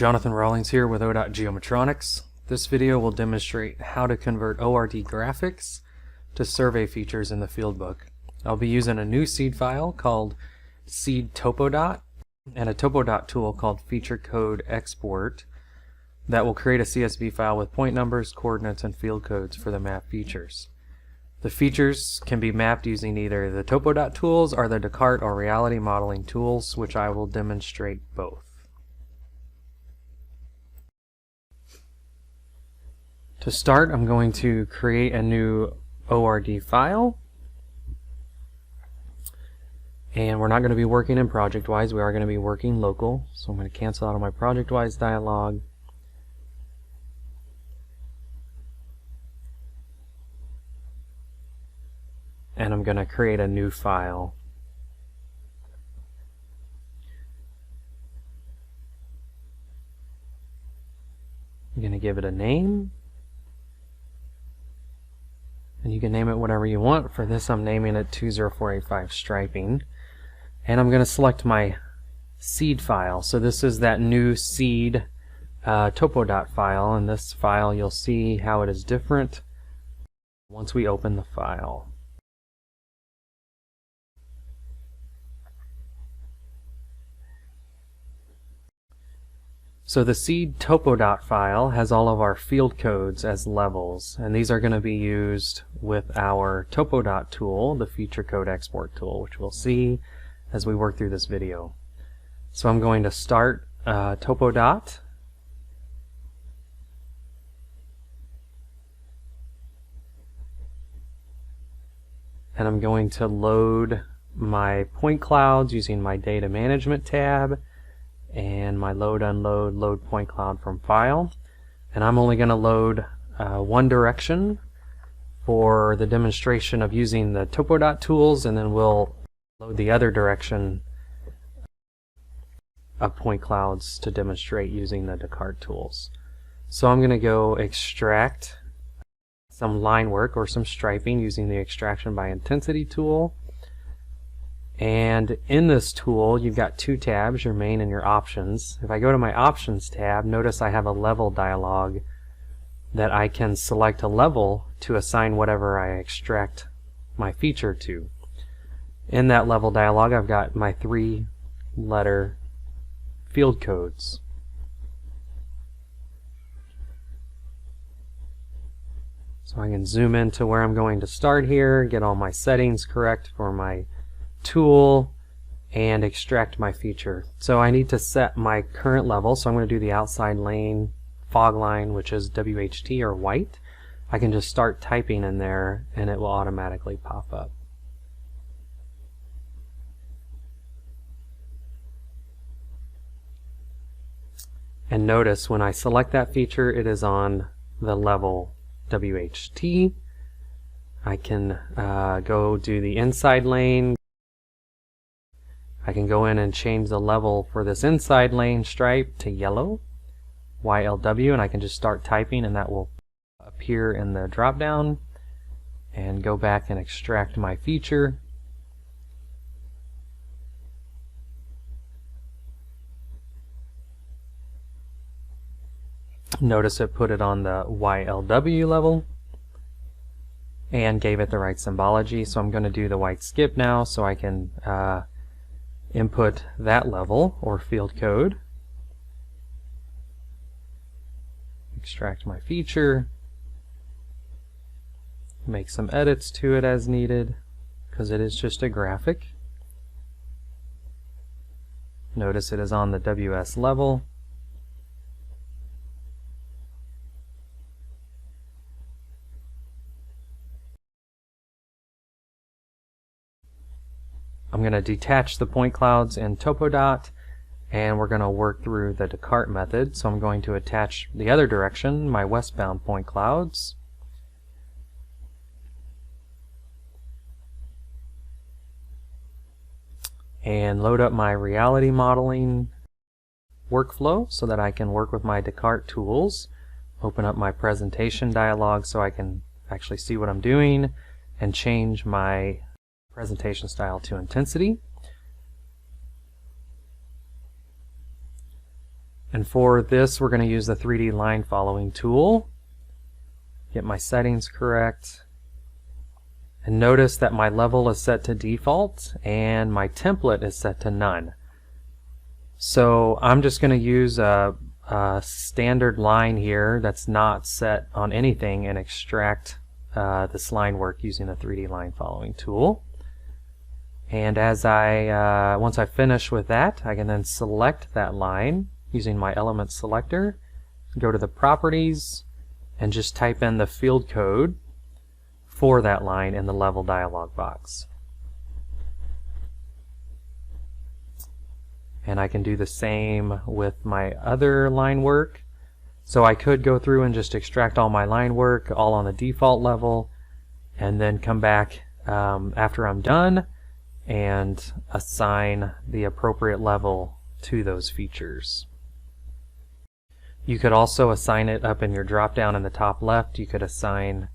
Jonathan Rawlings here with ODOT Geometronics. This video will demonstrate how to convert ORD graphics to survey features in the fieldbook. I'll be using a new seed file called SeedTopoDOT and a TopoDOT tool called Feature Code Export that will create a CSV file with point numbers, coordinates, and field codes for the map features. The features can be mapped using either the TopoDOT tools or the Descartes or reality modeling tools, which I will demonstrate both. To start, I'm going to create a new ORD file. And we're not going to be working in ProjectWise, we are going to be working local. So I'm going to cancel out of my ProjectWise dialog. And I'm going to create a new file. I'm going to give it a name. And you can name it whatever you want. For this, I'm naming it 20485 striping. And I'm going to select my seed file. So this is that new seed TopoDOT file. In this file, you'll see how it is different once we open the file. So the SeedTopoDOT file has all of our field codes as levels, and these are going to be used with our TopoDOT tool, the Feature Code Export tool, which we'll see as we work through this video. So I'm going to start TopoDOT. And I'm going to load my point clouds using my Data Management tab and my load point cloud from file. And I'm only going to load one direction for the demonstration of using the TopoDOT tools, and then we'll load the other direction of point clouds to demonstrate using the Descartes tools. So I'm going to go extract some line work or some striping using the extraction by intensity tool. And in this tool, you've got two tabs, your main and your options. If I go to my options tab, notice I have a level dialog that I can select a level to assign whatever I extract my feature to. In that level dialog, I've got my 3-letter field codes. So I can zoom into where I'm going to start here, get all my settings correct for my tool, and extract my feature. So I need to set my current level, so I'm going to do the outside lane fog line, which is WHT or white. I can just start typing in there and it will automatically pop up. And notice when I select that feature, it is on the level WHT. I can go do the inside lane. I can go in and change the level for this inside lane stripe to yellow, YLW, and I can just start typing and that will appear in the drop down, and go back and extract my feature. Notice it put it on the YLW level and gave it the right symbology. So I'm going to do the white skip now so I can input that level or field code, extract my feature, make some edits to it as needed because it is just a graphic. Notice it is on the WS level. I'm going to detach the point clouds in TopoDOT, and we're going to work through the Descartes method. So I'm going to attach the other direction, my westbound point clouds. And load up my reality modeling workflow so that I can work with my Descartes tools. Open up my presentation dialog so I can actually see what I'm doing and change my presentation style to intensity. And for this, we're going to use the 3D line following tool. Get my settings correct. And notice that my level is set to default and my template is set to none. So I'm just going to use a standard line here that's not set on anything and extract this line work using the 3D line following tool. And as once I finish with that, I can then select that line using my element selector, go to the properties, and just type in the field code for that line in the level dialog box. And I can do the same with my other line work. So I could go through and just extract all my line work all on the default level, and then come back after I'm done and assign the appropriate level to those features. You could also assign it up in your drop down in the top left. You could assign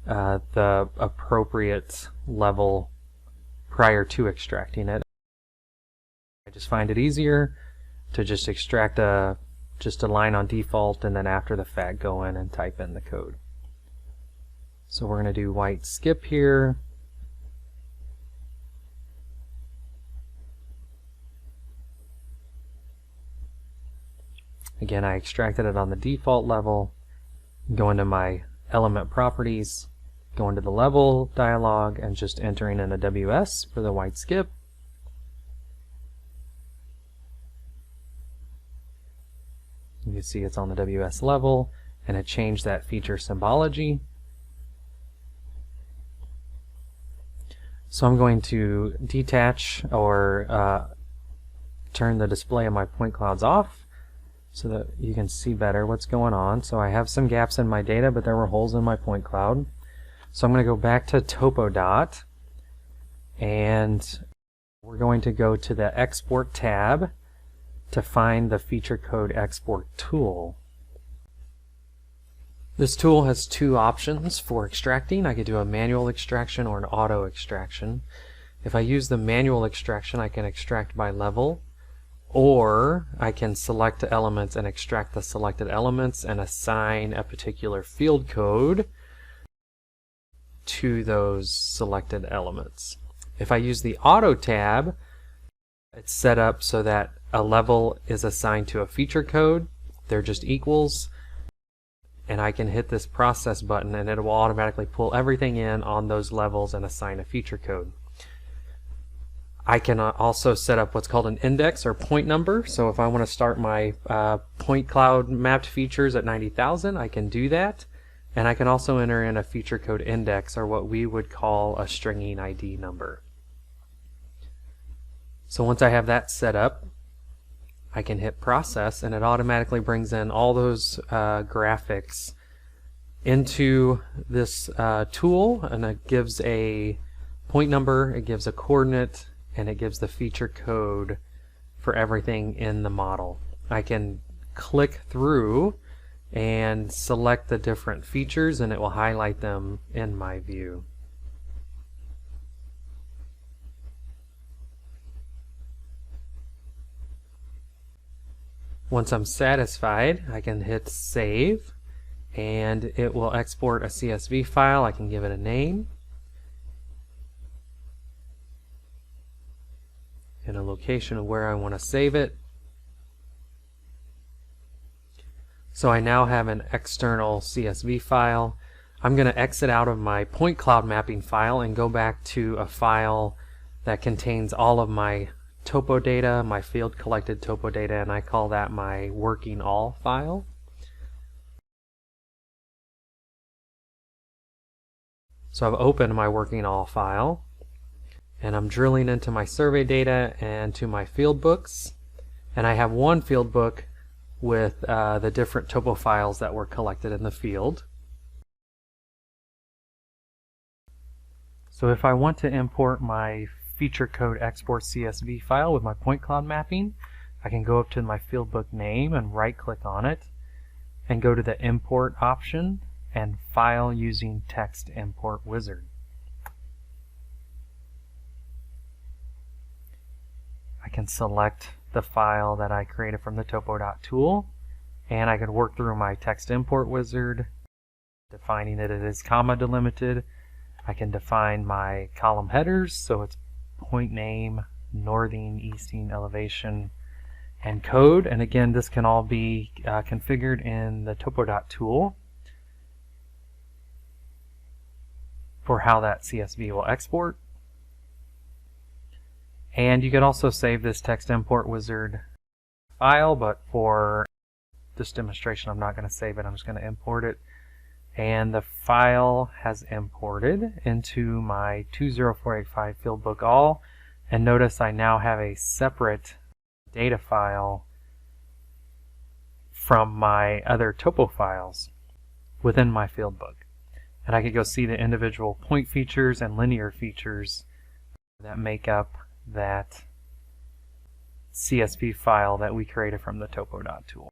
the appropriate level prior to extracting it. I just find it easier to just extract just a line on default, and then after the fact go in and type in the code. So we're going to do white skip here. Again, I extracted it on the default level. Go into my element properties, go into the level dialog, and just entering in a WS for the white skip. You can see it's on the WS level, and it changed that feature symbology. So I'm going to detach or turn the display of my point clouds off so that you can see better what's going on. So I have some gaps in my data, but there were holes in my point cloud. So I'm going to go back to TopoDOT, and we're going to go to the Export tab to find the feature code export tool. This tool has two options for extracting. I could do a manual extraction or an auto extraction. If I use the manual extraction, I can extract by level, or I can select the elements and extract the selected elements and assign a particular field code to those selected elements. If I use the Auto tab, it's set up so that a level is assigned to a feature code. They're just equals, and I can hit this process button and it will automatically pull everything in on those levels and assign a feature code. I can also set up what's called an index or point number. So if I want to start my point cloud mapped features at 90,000, I can do that. And I can also enter in a feature code index, or what we would call a stringing ID number. So once I have that set up, I can hit process, and it automatically brings in all those graphics into this tool, and it gives a point number, it gives a coordinate, and it gives the feature code for everything in the model. I can click through and select the different features, and it will highlight them in my view. Once I'm satisfied, I can hit save, and it will export a CSV file. I can give it a name and a location of where I want to save it. So I now have an external CSV file. I'm going to exit out of my point cloud mapping file and go back to a file that contains all of my topo data, my field collected topo data, and I call that my working all file. So I've opened my working all file, and I'm drilling into my survey data and to my field books, and I have one field book with the different topo files that were collected in the field. So if I want to import my feature code export CSV file with my point cloud mapping, I can go up to my field book name and right click on it and go to the import option and file using text import wizard. I can select the file that I created from the TopoDOT tool, and I could work through my text import wizard, defining it as comma delimited. I can define my column headers, so it's point name, northing, easting, elevation, and code. And again, this can all be configured in the TopoDOT tool for how that CSV will export. And you could also save this text import wizard file, but for this demonstration I'm not going to save it, I'm just going to import it. And the file has imported into my 20485 fieldbook all, and notice I now have a separate data file from my other topo files within my fieldbook. And I could go see the individual point features and linear features that make up that CSV file that we created from the TopoDOT tool.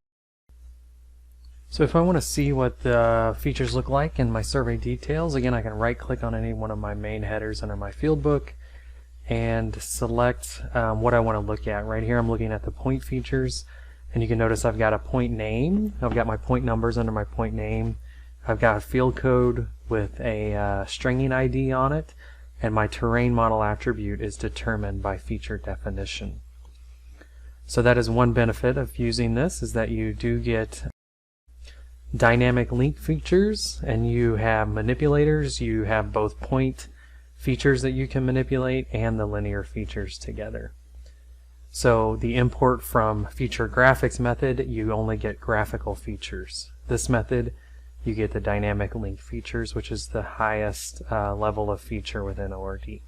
So if I want to see what the features look like in my survey details, again, I can right click on any one of my main headers under my fieldbook and select what I want to look at. Right here I'm looking at the point features, and you can notice I've got a point name, I've got my point numbers under my point name, I've got a field code with a stringing ID on it, and my terrain model attribute is determined by feature definition. So that is one benefit of using this, is that you do get dynamic link features, and you have manipulators. You have both point features that you can manipulate and the linear features together. So the import from feature graphics method, you only get graphical features. This method, you get the dynamic link features, which is the highest level of feature within ORD.